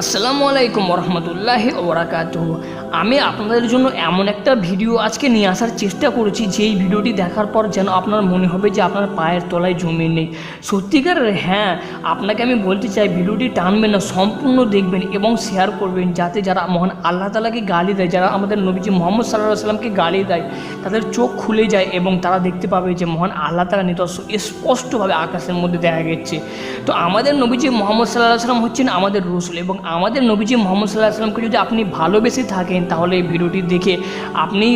আসসালামু আলাইকুম রহমতুল্লাহি ওয়া বারাকাতুহু। আমি আপনাদের জন্য এমন একটা ভিডিও আজকে নিয়ে আসার চেষ্টা করেছি যেই ভিডিওটি দেখার পর যেন আপনার মনে হবে যে আপনার পায়ের তলায় জমি নেই। সত্যিকারের হ্যাঁ, আপনাকে আমি বলতে চাই ভিডিওটি টানবেন না, সম্পূর্ণ দেখবেন এবং শেয়ার করবেন, যাতে যারা মহান আল্লাহ তাআলাকে গালি দেয়, যারা আমাদের নবীজি মুহাম্মদ সাল্লাল্লাহু আলাইহি সাল্লামকে গালি দেয়, তাদের চোখ খুলে যায় এবং তারা দেখতে পাবে যে মহান আল্লাহ তাআলা নিদর্শ স্পষ্টভাবে আকাশের মধ্যে দেখা গেছে। তো আমাদের নবীজি মুহাম্মদ সাল্লাল্লাহু আলাইহি সাল্লাম হচ্ছেন আমাদের রাসূল এবং আমাদের নবীজি মুহাম্মদ সাল্লাল্লাহু আলাইহি সাল্লামকে যদি আপনি ভালোবেসে থাকেন তাহলে এই ভিডিওটি দেখে আপনি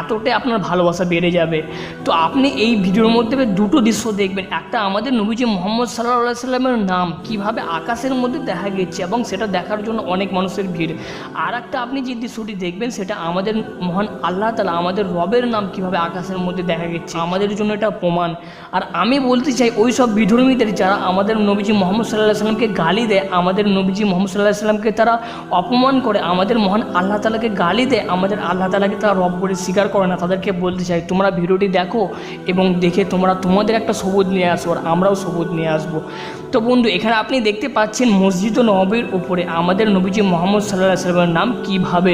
এতটাই আপনার ভালোবাসা বেড়ে যাবে। তো আপনি এই ভিডিওর মধ্যে দুটো দৃশ্য দেখবেন, একটা আমাদের নবীজি মুহাম্মদ সাল্লাল্লাহু আলাইহি সাল্লামের নাম কিভাবে আকাশের মধ্যে দেখা গেছে এবং সেটা দেখার জন্য অনেক মানুষের ভিড়, আর একটা আপনি যে দৃশ্যটি দেখবেন সেটা আমাদের মহান আল্লাহ তাআলা আমাদের রবের নাম কিভাবে আকাশের মধ্যে দেখা গেছে, আমাদের জন্য এটা প্রমাণ। আর আমি বলতে চাই ওই সব বিধর্মীদের যারা আমাদের নবীজি মুহাম্মদ সাল্লাল্লাহু আলাইহি সাল্লামকে গালি দেয়, আমাদের নবীজি মুহাম্মদ সাল্লাল্লাহু আলাইহি সাল্লামকে তারা অপমান করে, আমাদের মহান আল্লাহ তাআলাকে গালি দেয়, আমাদের আল্লাহ তাআলাকে তারা রব বলে স্বীকার করে না, তাদেরকে বলতে চাই তোমরা ভিডিওটি দেখো এবং দেখে তোমরা তোমাদের একটা সবুজ নিয়ে আসো আর আমরাও সবুজ নিয়ে আসবো। তো বন্ধু, এখানে আপনি দেখতে পাচ্ছেন মসজিদ নববীর উপরে আমাদের নবীজি মুহাম্মদ সাল্লাল্লাহু আলাইহি সাল্লামের নাম কিভাবে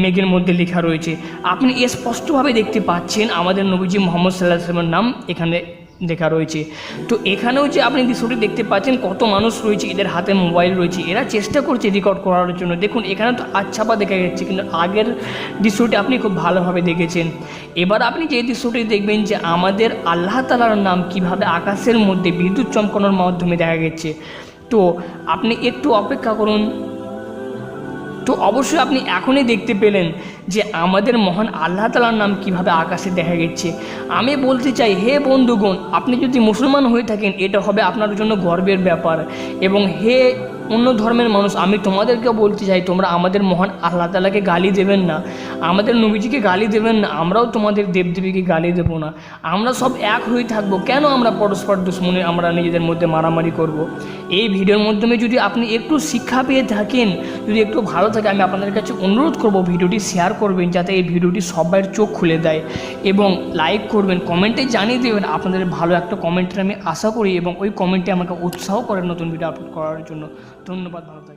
মেঘের মধ্যে লেখা রয়েছে। আপনি স্পষ্টভাবে দেখতে পাচ্ছেন আমাদের নবীজি মুহাম্মদ সাল্লাল্লাহু আলাইহি সাল্লামের নাম এখানে লেখা রয়েছে। তো এখানেও যে আপনি দৃশ্যটি দেখতে পাচ্ছেন কত মানুষ রয়েছে, এদের হাতে মোবাইল রয়েছে, এরা চেষ্টা করছে রেকর্ড করার জন্য। দেখুন এখানে তো আচ্ছাপা দেখা যাচ্ছে, কিন্তু আগের দৃশ্যটি আপনি খুব ভালোভাবে দেখেছেন। এবার আপনি যে দৃশ্যটি দেখবেন যে আমাদের আল্লাহ তাআলার নাম কিভাবে আকাশের মধ্যে বিদ্যুৎ চমকানোর মাধ্যমে দেখা গেছে। তো আপনি একটু অপেক্ষা করুন। তো অবশ্যই আপনি এখনই দেখতে পেলেন যে আমাদের মহান আল্লাহ তাআলার নাম কিভাবে আকাশে দেখা গেছে। আমি বলতে চাই হে বন্ধুগণ, আপনি যদি মুসলমান হয়ে থাকেন এটা হবে আপনার জন্য গর্বের ব্যাপার। এবং হে অন্য ধর্মের মানুষ, আমি তোমাদেরকেও বলতে চাই তোমরা আমাদের মহান আল্লাহ তাআলাকে গালি দেবেন না, আমাদের নবীজিকে গালি দেবেন না, আমরাও তোমাদের দেবদেবীকে গালি দেবো না। আমরা সব এক হয়ে থাকবো। কেন আমরা পরস্পর দুশ্মনে আমরা নিজেদের মধ্যে মারামারি করব? এই ভিডিওর মাধ্যমে যদি আপনি একটু শিক্ষা পেয়ে থাকেন, যদি একটু ভালো থাকে, আমি আপনাদের কাছে অনুরোধ করব ভিডিওটি শেয়ার করবেন, যাতে এই ভিডিওটি সবার চোখ খুলে দেয়, এবং লাইক করবেন, কমেন্টে জানিয়ে দেবেন আপনাদের ভালো একটা কমেন্টের আমি আশা করি, এবং ওই কমেন্টে আমাকে উৎসাহ করেন নতুন ভিডিও আপলোড করার জন্য। ধন্যবাদ, ভালো থাকবেন।